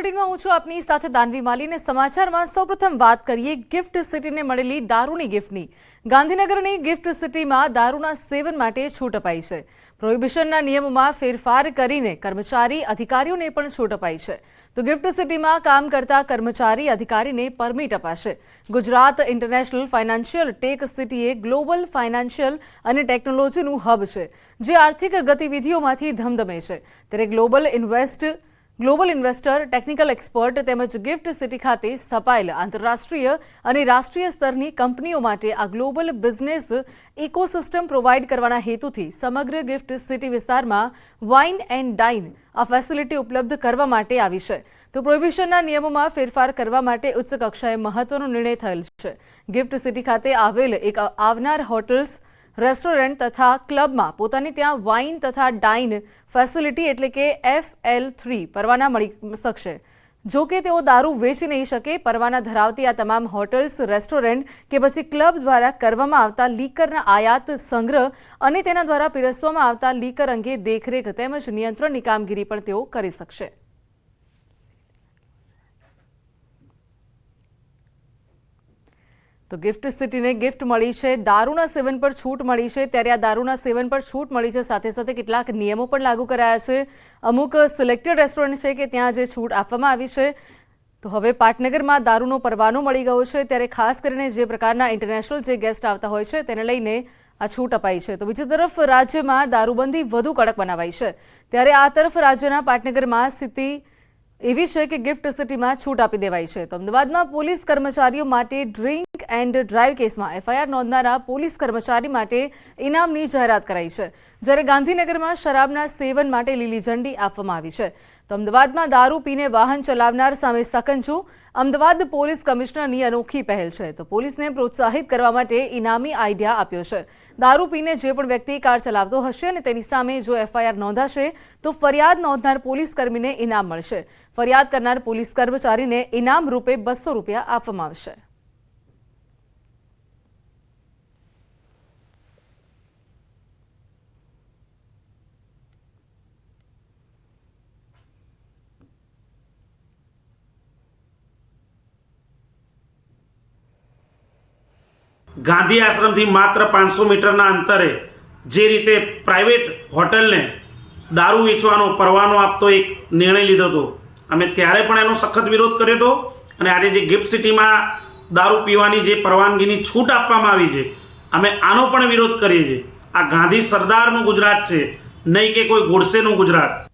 બુલેટિનમાં હું છું આપની સાથે દાનવી માલીને સમાચારમાં સૌપ્રથમ વાત કરીએ ગિફ્ટ સિટીને મળેલી દારૂની ગિફ્ટની। ગાંધીનગરની ગિફ્ટ સિટીમાં દારૂના સેવન માટે છૂટ અપાઈ છે। પ્રોહિબિશનના નિયમોમાં ફેરફાર કરીને કર્મચારી અધિકારીઓને પણ છૂટ અપાઈ છે। તો ગિફ્ટ સિટીમાં કામ કરતા કર્મચારી અધિકારીને પરમિટ અપાશે। ગુજરાત ઇન્ટરનેશનલ ફાઇનાન્શિયલ ટેક સિટીએ ગ્લોબલ ફાઇનાન્શિયલ અને ટેકનોલોજીનું હબ છે, જે આર્થિક ગતિવિધિઓમાંથી ધમધમે છે। ત્યારે ગ્લોબલ ઇન્વેસ્ટર, ટેકનિકલ એક્સપર્ટ તેમજ ગિફ્ટ સિટી ખાતે સ્થપાયેલ આંતરરાષ્ટ્રીય અને રાષ્ટ્રીય સ્તરની કંપનીઓ માટે આ ગ્લોબલ બિઝનેસ ઇકોસિસ્ટમ પ્રોવાઇડ કરવાના હેતુથી સમગ્ર ગિફ્ટ સિટી વિસ્તારમાં વાઇન એન્ડ ડાઇન આ ફેસિલિટી ઉપલબ્ધ કરવા માટે આવી છે। તો પ્રોહિબિશનના નિયમોમાં ફેરફાર કરવા માટે ઉચ્ચ કક્ષાએ મહત્વનો નિર્ણય થયેલ છે। ગિફ્ટ સિટી ખાતે આવેલ એક આવનાર હોટલ્સ, રેસ્ટોરન્ટ તથા ક્લબમાં પોતાની ત્યાં વાઇન તથા ડાઇન ફેસિલિટી એટલે કે FL3 પરવાના મળી શકશે। જો કે તેઓ દારૂ વેચી નહીં શકે। પરવાના ધરાવતી આ તમામ હોટલ્સ, રેસ્ટોરન્ટ કે પછી ક્લબ દ્વારા કરવામાં આવતા લીકરના આયાત, સંગ્રહ અને તેના દ્વારા પીરસવામાં આવતા લીકર અંગે દેખરેખ તેમજ નિયંત્રણની કામગીરી પણ તેઓ કરી શકશે। તો ગિફ્ટ સિટીને ગિફ્ટ મળી છે, દારૂના સેવન પર છૂટ મળી છે। ત્યારે આ દારૂના સેવન પર છૂટ મળી છે, સાથે સાથે કેટલાક નિયમો પણ લાગુ કરાયા છે। અમુક સિલેક્ટેડ રેસ્ટોરન્ટ છે કે ત્યાં જે છૂટ આપવામાં આવી છે। તો હવે પાટનગરમાં દારૂનો પરવાનો મળી ગયો છે, ત્યારે ખાસ કરીને જે પ્રકારના ઇન્ટરનેશનલ જે ગેસ્ટ આવતા હોય છે તેને લઈને આ છૂટ અપાઈ છે। તો બીજી તરફ રાજ્યમાં દારૂબંધી વધુ કડક બનાવાઈ છે, ત્યારે આ તરફ રાજ્યના પાટનગરમાં સ્થિતિ એવી છે કે ગિફ્ટ સિટીમાં છૂટ આપી દેવાઈ છે। તો અમદાવાદમાં પોલીસ કર્મચારીઓ માટે ડ્રિંક એન્ડ ડ્રાઈવ કેસમાં FIR નોંધનારા પોલીસ કર્મચારી માટે ઇનામની જાહેરાત કરાઈ છે, જ્યારે ગાંધીનગરમાં શરાબના સેવન માટે લીલી ઝંડી આપવામાં આવી છે। તો અમદાવાદમાં દારૂ પીને વાહન ચલાવનાર સામે સકંજો અમદાવાદ પોલીસ કમિશનરની અનોખી પહેલ છે। તો પોલીસને પ્રોત્સાહિત કરવા માટે ઇનામી આઈડિયા આપ્યો છે। દારૂ પીને જે પણ વ્યક્તિ કાર ચલાવતો હશે અને તેની સામે જો FIR નોંધાશે તો ફરિયાદ નોંધનાર પોલીસ કર્મીને ઇનામ મળશે। ફરિયાદ કરનાર પોલીસ કર્મચારીને ઇનામ રૂપે 200 રૂપિયા આપવામાં આવશે। ગાંધી આશ્રમથી માત્ર 500 મીટરના અંતરે જે રીતે પ્રાઇવેટ હોટલને દારૂ વેચવાનો પરવાનો આપતો એક નિર્ણય લીધો હતો, અમે ત્યારે પણ એનો સખત વિરોધ કર્યો હતો। અને આજે જે ગિફ્ટ સિટીમાં દારૂ પીવાની જે પરવાનગીની છૂટ આપવામાં આવી છે, અમે આનો પણ વિરોધ કરીએ છીએ। આ ગાંધી સરદારનું ગુજરાત છે, નહીં કે કોઈ ગોડસેનું ગુજરાત।